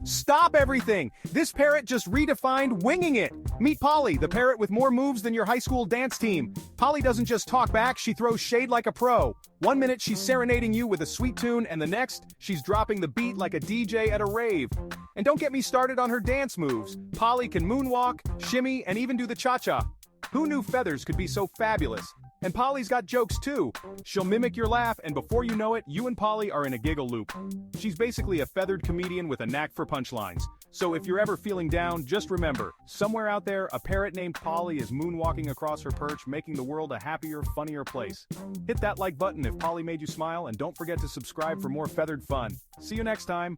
Stop everything! This parrot just redefined winging it! Meet Polly, the parrot with more moves than your high school dance team. Polly doesn't just talk back, she throws shade like a pro. One minute she's serenading you with a sweet tune, and the next, she's dropping the beat like a DJ at a rave. And don't get me started on her dance moves. Polly can moonwalk, shimmy, and even do the cha-cha. Who knew feathers could be so fabulous? And Polly's got jokes too. She'll mimic your laugh, and before you know it, you and Polly are in a giggle loop. She's basically a feathered comedian with a knack for punchlines. So if you're ever feeling down, just remember, somewhere out there, a parrot named Polly is moonwalking across her perch, making the world a happier, funnier place. Hit that like button if Polly made you smile, and don't forget to subscribe for more feathered fun. See you next time.